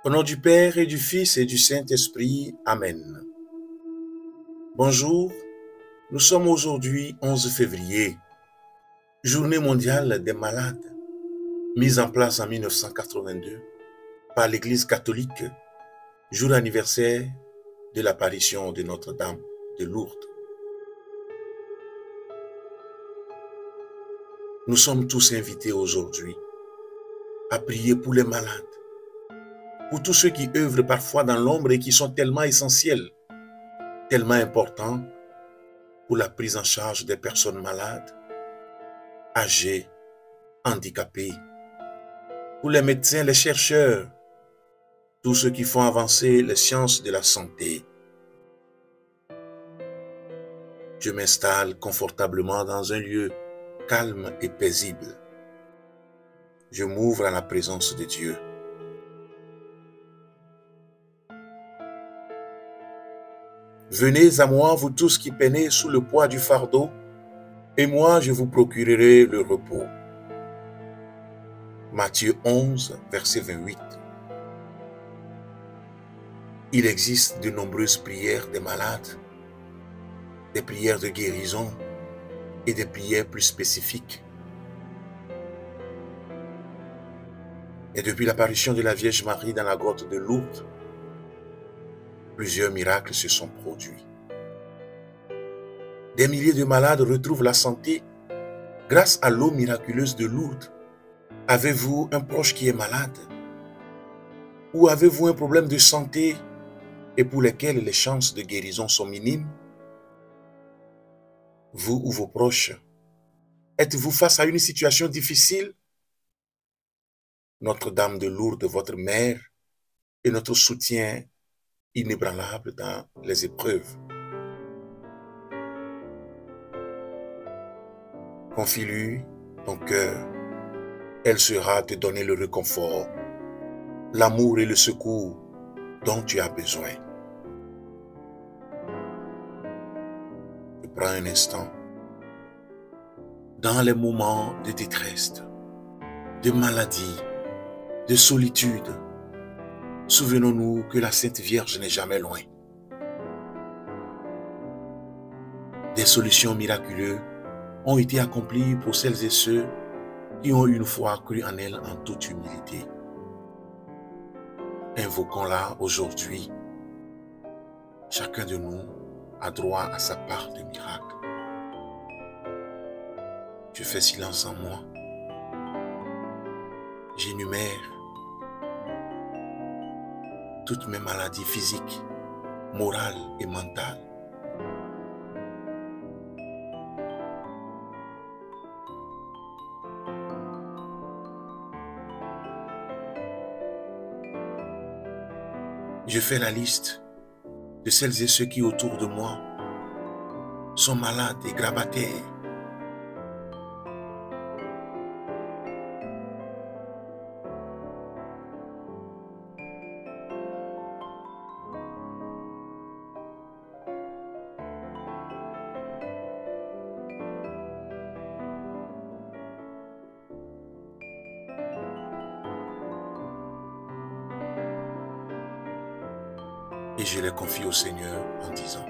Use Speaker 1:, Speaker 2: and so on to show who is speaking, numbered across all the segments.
Speaker 1: Au nom du Père et du Fils et du Saint-Esprit. Amen. Bonjour, nous sommes aujourd'hui 11 février, Journée mondiale des malades, mise en place en 1982 par l'Église catholique, jour anniversaire de l'apparition de Notre-Dame de Lourdes. Nous sommes tous invités aujourd'hui à prier pour les malades, pour tous ceux qui œuvrent parfois dans l'ombre et qui sont tellement essentiels, tellement importants pour la prise en charge des personnes malades, âgées, handicapées, pour les médecins, les chercheurs, tous ceux qui font avancer les sciences de la santé. Je m'installe confortablement dans un lieu calme et paisible. Je m'ouvre à la présence de Dieu. Venez à moi, vous tous qui peinez sous le poids du fardeau, et moi je vous procurerai le repos. Matthieu 11, verset 28. Il existe de nombreuses prières des malades, des prières de guérison et des prières plus spécifiques. Et depuis l'apparition de la Vierge Marie dans la grotte de Lourdes, plusieurs miracles se sont produits. Des milliers de malades retrouvent la santé grâce à l'eau miraculeuse de Lourdes. Avez-vous un proche qui est malade? Ou avez-vous un problème de santé et pour lequel les chances de guérison sont minimes? Vous ou vos proches, êtes-vous face à une situation difficile? Notre-Dame de Lourdes, votre mère, est notre soutien inébranlable dans les épreuves. Confie-lui ton cœur. Elle sera te donner le réconfort, l'amour et le secours dont tu as besoin. Je prends un instant. Dans les moments de détresse, de maladie, de solitude, souvenons-nous que la Sainte Vierge n'est jamais loin. Des solutions miraculeuses ont été accomplies pour celles et ceux qui ont une fois cru en elle en toute humilité. Invoquons-la aujourd'hui. Chacun de nous a droit à sa part de miracle. Je fais silence en moi. J'énumère toutes mes maladies physiques, morales et mentales. Je fais la liste de celles et ceux qui autour de moi sont malades et grabataires. Et je les confie au Seigneur en disant: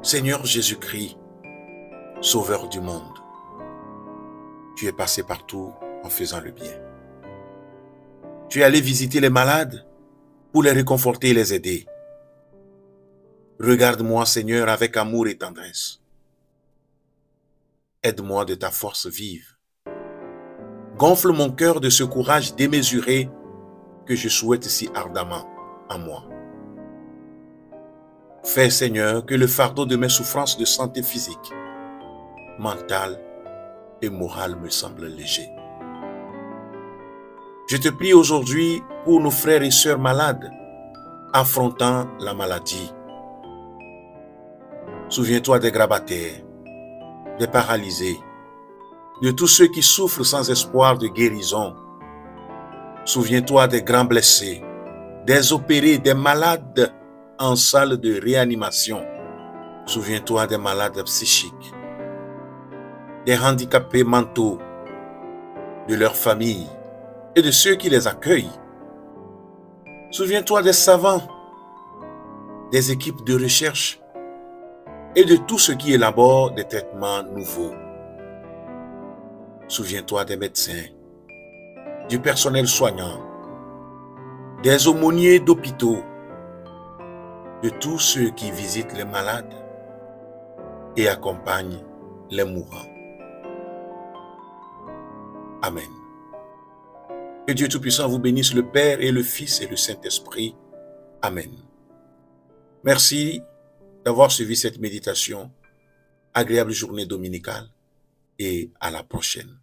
Speaker 1: Seigneur Jésus-Christ, Sauveur du monde, tu es passé partout en faisant le bien. Tu es allé visiter les malades pour les réconforter et les aider. Regarde-moi, Seigneur, avec amour et tendresse. Aide-moi de ta force vive. Gonfle mon cœur de ce courage démesuré que je souhaite si ardemment en moi. Fais, Seigneur, que le fardeau de mes souffrances de santé physique, mentale et morale me semble léger. Je te prie aujourd'hui pour nos frères et sœurs malades affrontant la maladie. Souviens-toi des grabataires, des paralysés, de tous ceux qui souffrent sans espoir de guérison. Souviens-toi des grands blessés, des opérés, des malades en salle de réanimation. Souviens-toi des malades psychiques, des handicapés mentaux, de leurs familles et de ceux qui les accueillent. Souviens-toi des savants, des équipes de recherche et de tous ceux qui élaborent des traitements nouveaux. Souviens-toi des médecins, du personnel soignant, des aumôniers d'hôpitaux, de tous ceux qui visitent les malades et accompagnent les mourants. Amen. Que Dieu Tout-Puissant vous bénisse, le Père et le Fils et le Saint-Esprit. Amen. Merci d'avoir suivi cette méditation. Agréable journée dominicale et à la prochaine.